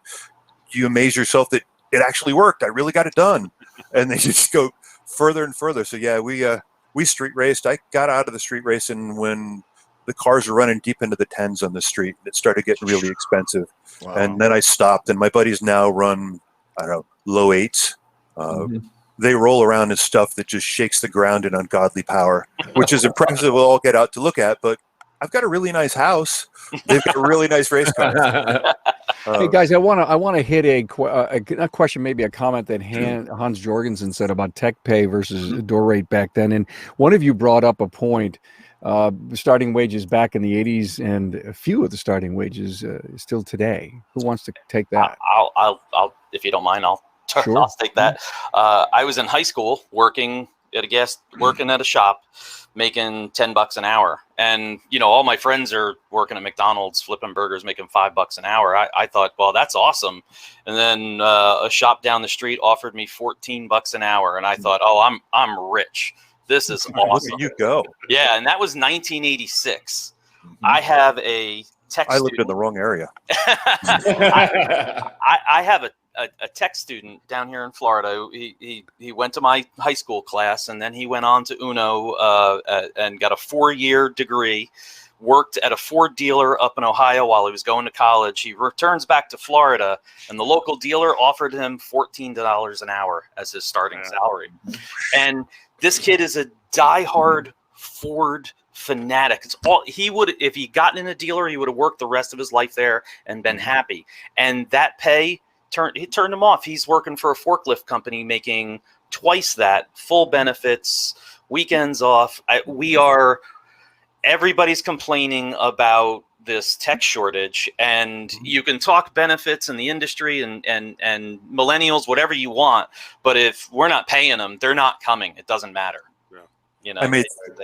you amaze yourself that it actually worked. I really got it done. And they just go further and further. So yeah, we street raced. I got out of the street racing when the cars were running deep into the tens on the street. It started getting really expensive. Wow. And then I stopped, and my buddies now run, I don't know, low eights. They roll around in stuff that just shakes the ground in ungodly power, which is impressive. We'll all get out to look at, but I've got a really nice house. They've got a really nice race car. Hey guys, I want to hit a question, maybe a comment that Hans Jorgensen said about tech pay versus door rate back then. And one of you brought up a point, starting wages back in the 80s, and a few of the starting wages still today. Who wants to take that? I'll if you don't mind, I'll take that. I was in high school working at a shop, making $10 an hour. And, all my friends are working at McDonald's, flipping burgers, making $5 an hour. I thought, well, that's awesome. And then a shop down the street offered me $14 an hour. And I thought, oh, I'm rich. This is awesome. Look at you go. Yeah. And that was 1986. I have a tech I lived in the wrong area. I have a tech student down here in Florida. He went to my high school class, and then he went on to Uno and got a 4-year degree, worked at a Ford dealer up in Ohio while he was going to college. He returns back to Florida, and the local dealer offered him $14 an hour as his starting salary. And this kid is a diehard Ford fanatic. It's all he would, if he gotten in a dealer, he would have worked the rest of his life there and been happy. And that pay turned him off. He's working for a forklift company making twice that, full benefits, weekends off. Everybody's complaining about this tech shortage, and you can talk benefits in the industry and millennials, whatever you want, but if we're not paying them, they're not coming. It doesn't matter. They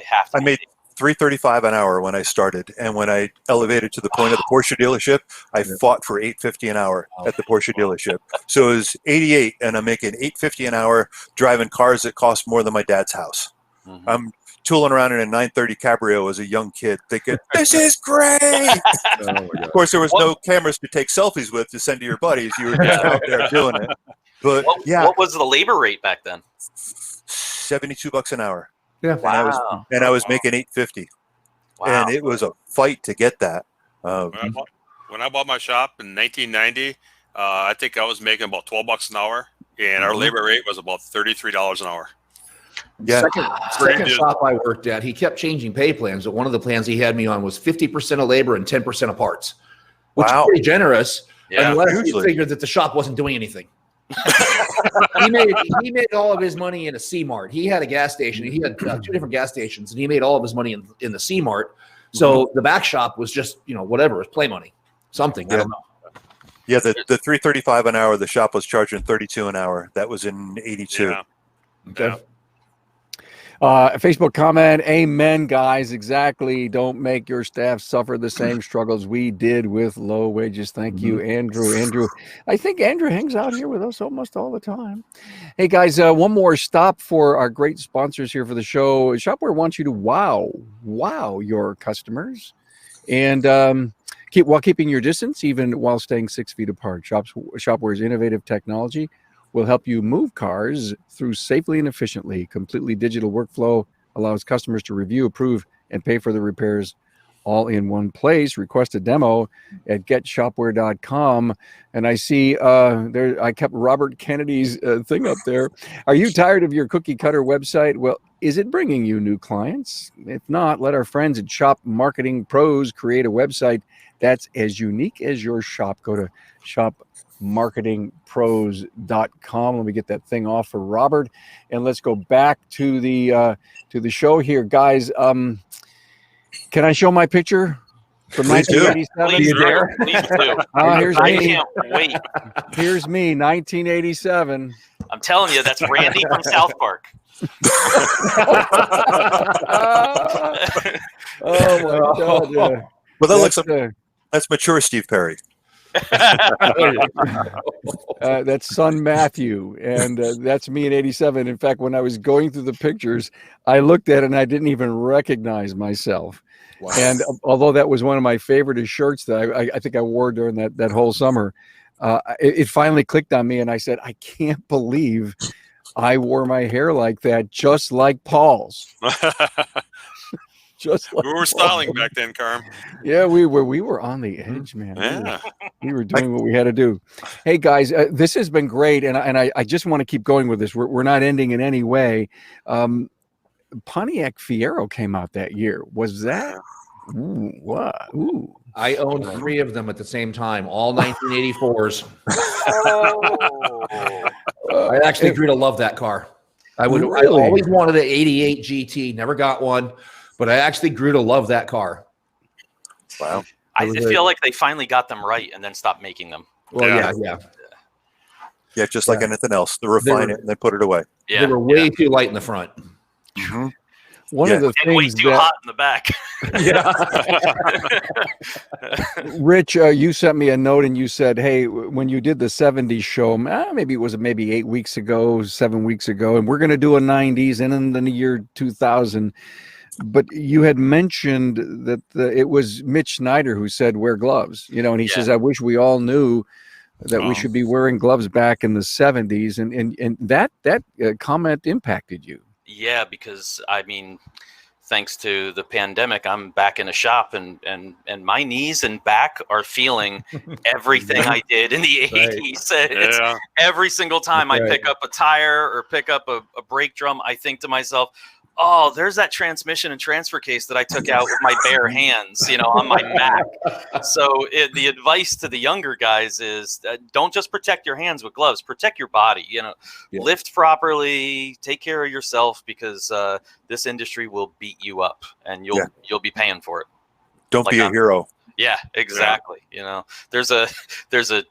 have to. I made $3.35 an hour when I started, and when I elevated to the point of the Porsche dealership, I fought for $8.50 an hour at the Porsche dealership. So it was 88, and I'm making $8.50 an hour driving cars that cost more than my dad's house. I'm tooling around in a 930 Cabrio as a young kid, thinking, "This is great." Of course, there was no cameras to take selfies with to send to your buddies. You were just out there doing it. But what was the labor rate back then? $72 an hour. Yeah, and I was making $8.50, and it was a fight to get that. When I bought my shop in 1990, I think I was making about $12 an hour, and our labor rate was about $33 an hour. Yeah. Second shop I worked at, he kept changing pay plans, but one of the plans he had me on was 50% of labor and 10% of parts, which is pretty generous. Yeah, unless you figured that the shop wasn't doing anything. he made all of his money in a C-Mart. He had a gas station. He had 2 different gas stations, and he made all of his money in the C-Mart. So the back shop was just, whatever, it was play money, something. I don't know. Yeah, the $3.35 an hour, the shop was charging $32 an hour. That was in 82. Yeah. Okay. Facebook comment, amen, guys. Exactly. Don't make your staff suffer the same struggles we did with low wages. Thank you, Andrew. I think Andrew hangs out here with us almost all the time. Hey, guys, one more stop for our great sponsors here for the show. Shopware wants you to wow your customers, and while keeping your distance, even while staying 6 feet apart. Shopware's innovative technology will help you move cars through safely and efficiently. Completely digital workflow allows customers to review, approve, and pay for the repairs all in one place. Request a demo at getshopware.com. And I see I kept Robert Kennedy's thing up there. Are you tired of your cookie cutter website? Well, is it bringing you new clients? If not, let our friends at Shop Marketing Pros create a website that's as unique as your shop. Go to shopmarketingpros.com. Let me get that thing off for Robert, and let's go back to the show here, guys. Can I show my picture from 1987? Please do. Here's I me. can't wait. Here's me, 1987. I'm telling you, that's Randy from South Park. Oh my God! Well, that looks that's, that's mature Steve Perry. that's son Matthew, and that's me in '87. In fact, when I was going through the pictures, I looked at it and I didn't even recognize myself. Wow. And although that was one of my favorite shirts that I think I wore during that whole summer, it finally clicked on me, and I said, I can't believe I wore my hair like that, just like Paul's. Just like We were styling back then, Carm. Yeah, we were on the edge, man. Yeah. We were doing what we had to do. Hey guys, this has been great, and I just want to keep going with this. We're not ending in any way. Pontiac Fiero came out that year. Was that? Ooh, what? Ooh. I owned 3 of them at the same time, all 1984s. I actually grew to love that car. I Really? always wanted an 88 GT, never got one, but I actually grew to love that car. Wow. I feel like they finally got them right and then stopped making them. Well, yeah. Yeah, just like anything else. They refine it and then put it away. Yeah, They were way too light in the front. One of the and way things too hot in the back. Rich, you sent me a note and you said, hey, when you did the 70s show, maybe it was 8 weeks ago, 7 weeks ago, and we're going to do a 90s and in the year 2000. But you had mentioned that it was Mitch Snyder who said, wear gloves, and he says, I wish we all knew that we should be wearing gloves back in the 70s. And that comment impacted you. Yeah, because I mean, thanks to the pandemic, I'm back in a shop and my knees and back are feeling everything I did in the 80s. It's every single time I pick up a tire or pick up a brake drum, I think to myself, oh, there's that transmission and transfer case that I took out with my bare hands, on my Mac. So the advice to the younger guys is don't just protect your hands with gloves, protect your body, lift properly, take care of yourself, because this industry will beat you up and you'll be paying for it. Don't be a hero. Yeah, exactly. There's a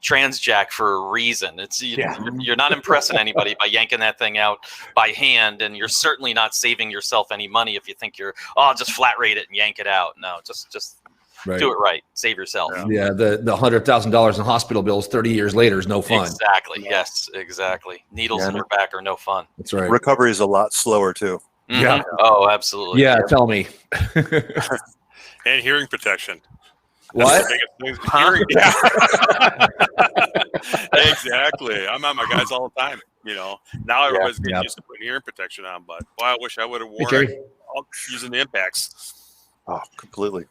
trans jack for a reason. It's you're not impressing anybody by yanking that thing out by hand, and you're certainly not saving yourself any money if you think I'll just flat rate it and yank it out. No, just do it right. Save yourself. Yeah, the $100,000 in hospital bills 30 years later is no fun. Exactly. Yes, exactly. Needles in your back are no fun. That's right. Recovery is a lot slower too. Mm-hmm. Yeah. Oh, absolutely. Yeah, tell me. And hearing protection. What? Hearing, exactly. I'm on my guys all the time. Now everybody's getting used to putting hearing protection on, but boy, I wish I would have worn it using the impacts. Oh, completely.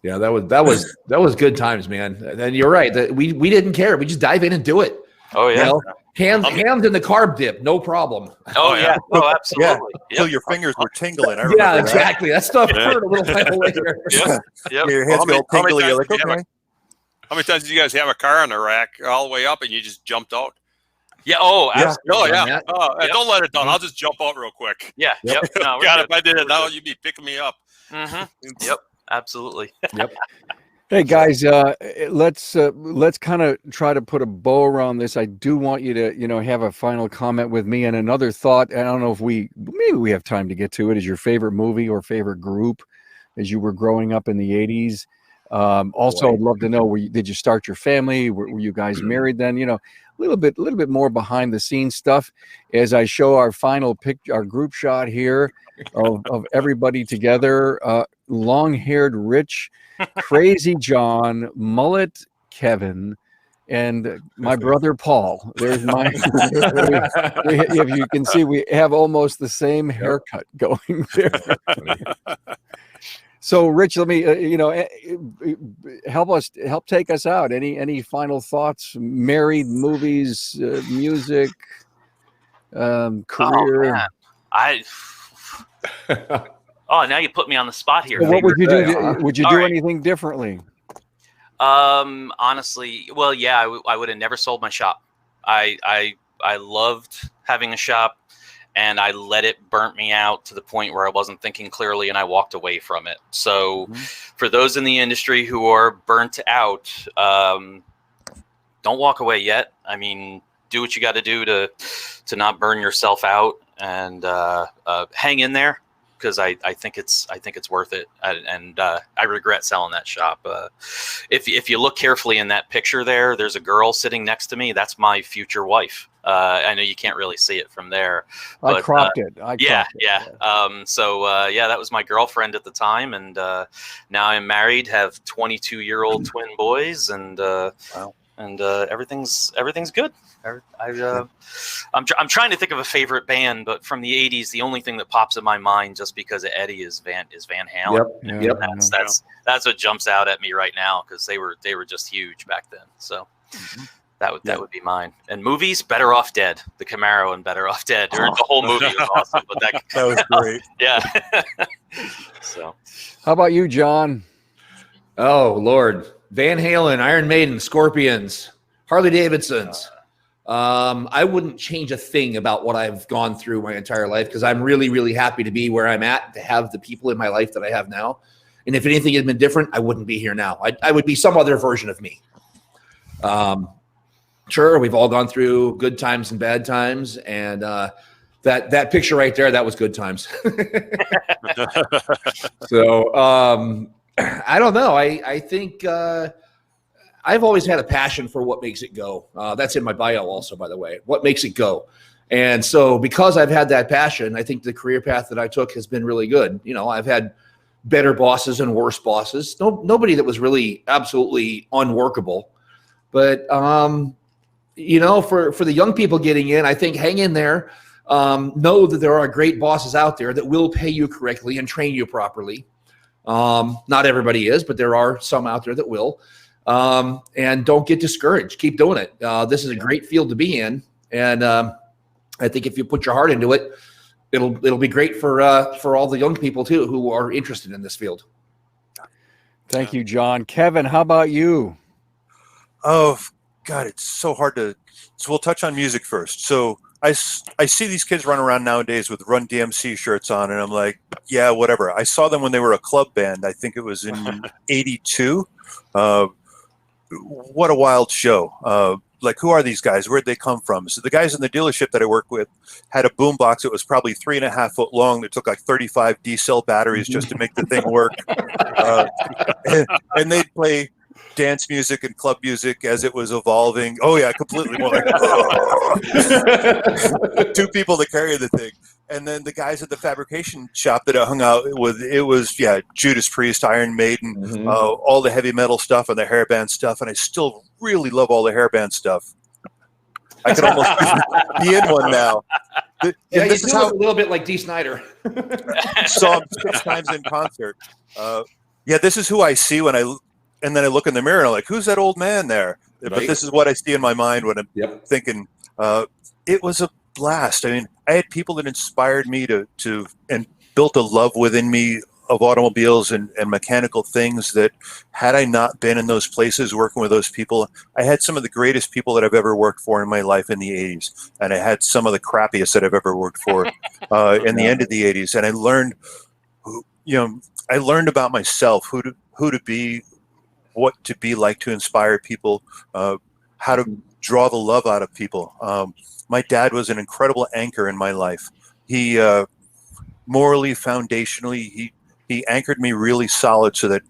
Yeah, that was good times, man. And you're right that we didn't care. We just dive in and do it. Oh yeah. Hands in the carb dip, no problem. Oh yeah. Oh, absolutely. Until your fingers were tingling. I yeah, exactly. That stuff hurt a little while later. Yep. Your hands go tingly. You're like, okay. How many times did you guys have a car on the rack all the way up and you just jumped out? Yeah. Oh, absolutely. Oh, yeah. Don't let it down. I'll just jump out real quick. Yeah. Yep. No, God, if I did it now, you'd be picking me up. Mm-hmm. Yep. Absolutely. Yep. Hey guys, let's kind of try to put a bow around this. I do want you to, have a final comment with me, and another thought. I don't know if maybe we have time to get to it. Is your favorite movie or favorite group as you were growing up in the 80s? Also, I'd love to know, did you start your family? Were you guys married then? A little bit more behind the scenes stuff as I show our final picture, our group shot here of everybody together. Long-haired Rich, Crazy John, Mullet Kevin, and my brother Paul. There's my. If you can see, we have almost the same haircut going there. So, Rich, let me help take us out. Any final thoughts? Married, movies, music, career. Oh, now you put me on the spot here. So what would you do? Would you do anything differently? Honestly, well, yeah, I would have never sold my shop. I loved having a shop, and I let it burn me out to the point where I wasn't thinking clearly, and I walked away from it. So for those in the industry who are burnt out, don't walk away yet. I mean, do what you got to do to not burn yourself out, and hang in there. because I think it's worth it, and I regret selling that shop. If you look carefully in that picture there's a girl sitting next to me. That's my future wife. I know you can't really see it from there. But, I cropped it. Yeah. That was my girlfriend at the time, and now I'm married, have 22-year-old twin boys, and Wow. and everything's good. I'm trying to think of a favorite band, but from the '80s, the only thing that pops in my mind, just because of Eddie, is Van Halen. Yep. That's what jumps out at me right now, because they were just huge back then. So that would be mine. And movies, Better Off Dead, the Camaro and Better Off Dead. The whole movie was awesome, but that was great. Yeah. So, How about you, John? Oh Lord, Van Halen, Iron Maiden, Scorpions, Harley Davidsons. I wouldn't change a thing about what I've gone through my entire life, because I'm really, really happy to be where I'm at, to have the people in my life that I have now. And if anything had been different, I wouldn't be here now. I would be some other version of me. Sure, we've all gone through good times and bad times, and that picture right there, that was good times. So I don't know. I think I've always had a passion for what makes it go. That's in my bio also, by the way, what makes it go. And so because I've had that passion, I think the career path that I took has been really good. You know, I've had better bosses and worse bosses. Nobody that was really absolutely unworkable. But, you know, for the young people getting in, I think hang in there. Know that there are great bosses out there that will pay you correctly and train you properly. Not everybody is, but there are some out there that will. And don't get discouraged. Keep doing it. This is a great field to be in, and I think if you put your heart into it, it'll be great for all the young people too who are interested in this field. Thank you, John. Kevin, how about you? Oh God, it's so hard to. So we'll touch on music first. So I see these kids run around nowadays with Run DMC shirts on, and I'm like, yeah, whatever. I saw them when they were a club band. I think it was in '82. What a wild show. Like, who are these guys? Where'd they come from? So the guys in the dealership that I work with had a boombox that was probably 3.5 foot long that took like 35 D-cell batteries just to make the thing work. And they'd play dance music and club music as it was evolving. Oh yeah, completely more like two people to carry the thing. And then the guys at the fabrication shop that I hung out with, it was Judas Priest, Iron Maiden, all the heavy metal stuff and the hairband stuff. And I still really love all the hairband stuff. I could almost be in one now. Yeah, this is a little bit like Dee Snider. Saw him 6 times in concert. This is who I see and then I look in the mirror and I'm like, who's that old man there? Right. But this is what I see in my mind when I'm thinking, it was a blast. I mean, I had people that inspired me to and built a love within me of automobiles and mechanical things that had I not been in those places working with those people, I had some of the greatest people that I've ever worked for in my life in the 80s. And I had some of the crappiest that I've ever worked for in the end of the 80s. And I learned, about myself, who to be, what to be like to inspire people, how to draw the love out of people. My dad was an incredible anchor in my life. He morally, foundationally, he anchored me really solid so that,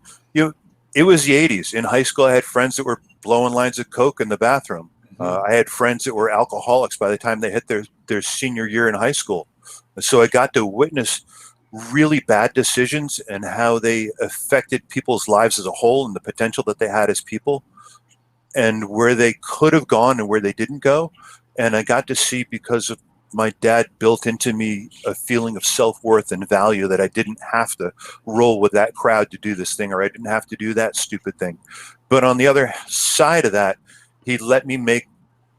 it was the 80s. In high school, I had friends that were blowing lines of Coke in the bathroom. I had friends that were alcoholics by the time they hit their senior year in high school. So I got to witness really bad decisions and how they affected people's lives as a whole and the potential that they had as people and where they could have gone and where they didn't go. And I got to see, because of my dad built into me a feeling of self-worth and value, that I didn't have to roll with that crowd to do this thing, or I didn't have to do that stupid thing. But on the other side of that, he let me make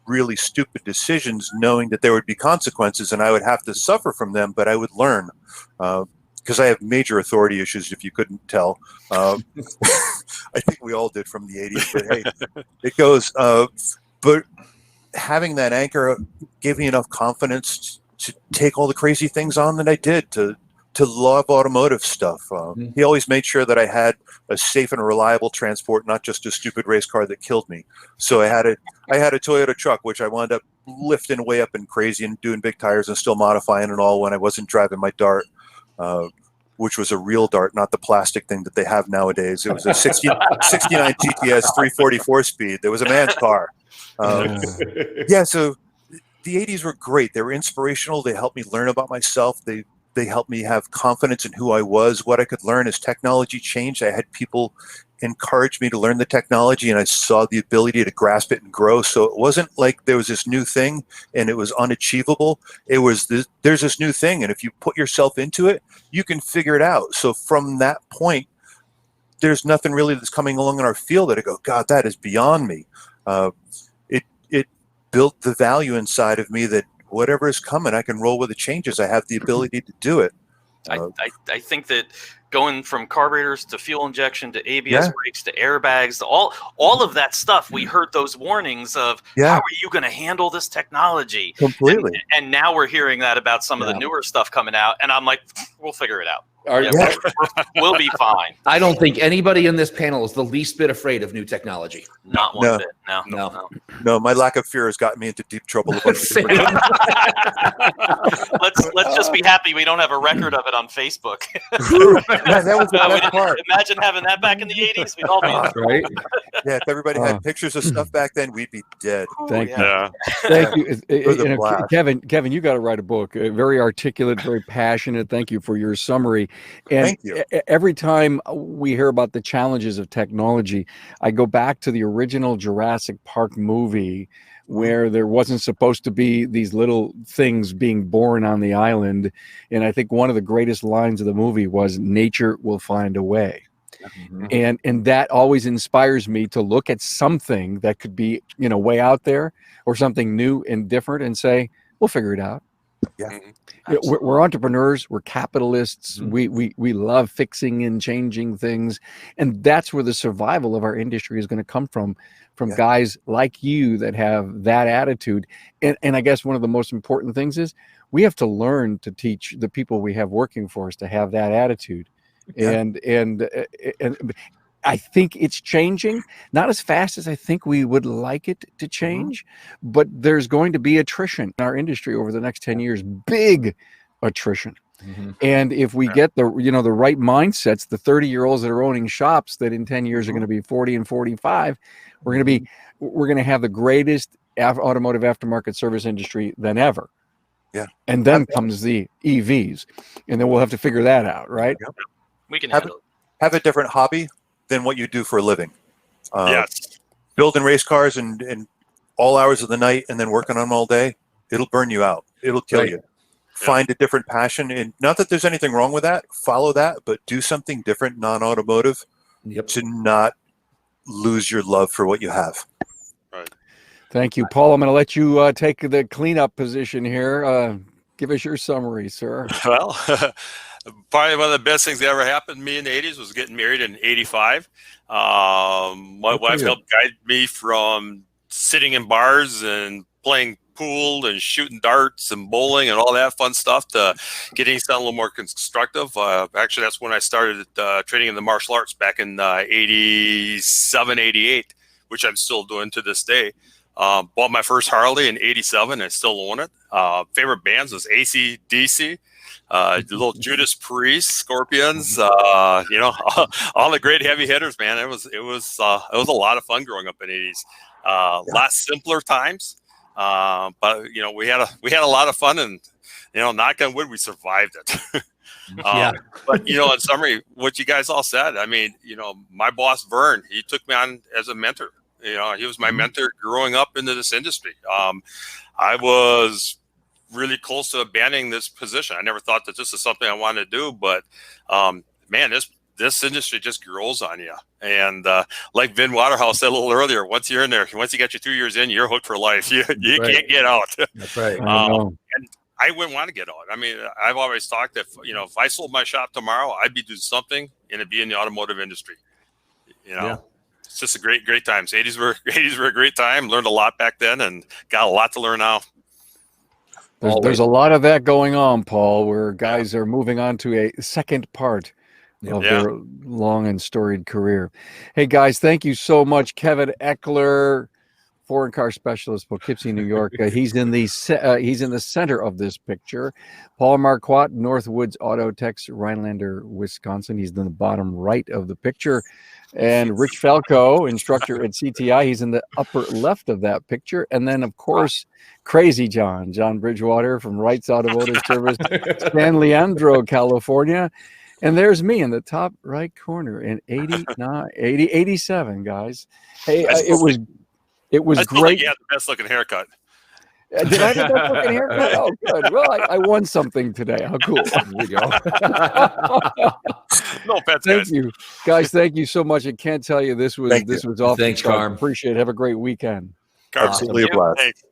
really stupid decisions knowing that there would be consequences and I would have to suffer from them, but I would learn. Because I have major authority issues, if you couldn't tell. I think we all did from the 80s, but hey, it goes. But having that anchor gave me enough confidence to take all the crazy things on that I did, to love automotive stuff. He always made sure that I had a safe and reliable transport, not just a stupid race car that killed me. So I had a Toyota truck, which I wound up lifting way up and crazy and doing big tires and still modifying and all when I wasn't driving my Dart. which was a real dart, not the plastic thing that they have nowadays. It was a 69 GTS 344 speed. There was a man's car. Yeah, so the 80s were great. They were inspirational. They helped me learn about myself. They helped me have confidence in who I was, what I could learn as technology changed. I had people encourage me to learn the technology, and I saw the ability to grasp it and grow. So it wasn't like there was this new thing and it was unachievable. It was there's this new thing, and if you put yourself into it, you can figure it out. So from that point, there's nothing really that's coming along in our field that I go, God, that is beyond me. It built the value inside of me that whatever is coming, I can roll with the changes. I have the ability to do it. I think that going from carburetors to fuel injection to ABS brakes to airbags, to all of that stuff, we heard those warnings of how are you going to handle this technology? Completely. And now we're hearing that about some of the newer stuff coming out, and I'm like, we'll figure it out. We'll be fine. I don't think anybody in this panel is the least bit afraid of new technology. Not one bit. No, my lack of fear has gotten me into deep trouble. Let's just be happy we don't have a record of it on Facebook. Man, that was the best part. Imagine having that back in the 80s. We'd all be right. Yeah, if everybody had pictures of stuff back then, we'd be dead. Thank you. Yeah. Thank you. Kevin, you got to write a book. Very articulate, very passionate. Thank you for your summary. And Thank you. Every time we hear about the challenges of technology, I go back to the original Jurassic Park movie where there wasn't supposed to be these little things being born on the island. And I think one of the greatest lines of the movie was, nature will find a way. Mm-hmm. And that always inspires me to look at something that could be, way out there or something new and different and say, we'll figure it out. Yeah. We're entrepreneurs, we're capitalists, we love fixing and changing things, and that's where the survival of our industry is going to come from guys like you that have that attitude. And I guess one of the most important things is we have to learn to teach the people we have working for us to have that attitude. And I think it's changing, not as fast as I think we would like it to change, but there's going to be attrition in our industry over the next 10 years, big attrition. And if we get the right mindsets, the 30-year-olds that are owning shops that in 10 years are going to be 40 and 45, we're going to have the greatest automotive aftermarket service industry than ever. Yeah. And then comes the EVs, and then we'll have to figure that out, right? We can have a different hobby than what you do for a living. Yes. Building race cars and all hours of the night and then working on them all day, it'll burn you out. It'll kill you. Find a different passion. And not that there's anything wrong with that. Follow that, but do something different, non-automotive, to not lose your love for what you have. Right. Thank you, Paul. I'm going to let you take the cleanup position here. Give us your summary, sir. Well, probably one of the best things that ever happened to me in the 80s was getting married in 85. My wife helped guide me from sitting in bars and playing pool and shooting darts and bowling and all that fun stuff to getting something a little more constructive. Actually, that's when I started training in the martial arts back in 87, 88, which I'm still doing to this day. Bought my first Harley in 87. I still own it. Favorite bands was AC/DC. Little Judas Priest, Scorpions, all the great heavy hitters, man. It was a lot of fun growing up in the 80s. A lot simpler times, but we had a lot of fun, and knock on wood, we survived it. But in summary, what you guys all said, I mean, my boss Vern, he took me on as a mentor. He was my mentor growing up into this industry. I was really close to abandoning this position. I never thought that this is something I wanted to do, but man, this industry just grows on you. And like Vin Waterhouse said a little earlier, once you're in there, once you get your 2 years in, you're hooked for life. You can't get out. That's right. And I wouldn't want to get out. I mean, I've always talked that if I sold my shop tomorrow, I'd be doing something and it'd be in the automotive industry. It's just a great times. 80s were a great time. Learned a lot back then and got a lot to learn now. There's a lot of that going on, Paul, where guys are moving on to a second part of their long and storied career. Hey, guys, thank you so much. Kevin Eckler, foreign car specialist, Poughkeepsie, New York. He's in the center of this picture. Paul Marquardt, Northwoods Auto Techs, Rhinelander, Wisconsin. He's in the bottom right of the picture. And Rich Falco, instructor at CTI, he's in the upper left of that picture. And then, of course, Crazy John Bridgewater from Wright's Automotive Service, San Leandro, California. And there's me in the top right corner in 87, guys. Hey, it was I still great. think you had the best looking haircut. Did I have the best looking haircut? Oh, good. Well, I won something today. How cool. There you go. No offense, Thank guys. you, guys. Thank you so much. I can't tell you this was Thank you. awesome. Thanks, Carm. Appreciate it. Have a great weekend. Carm, Absolutely a yeah, blast. thanks.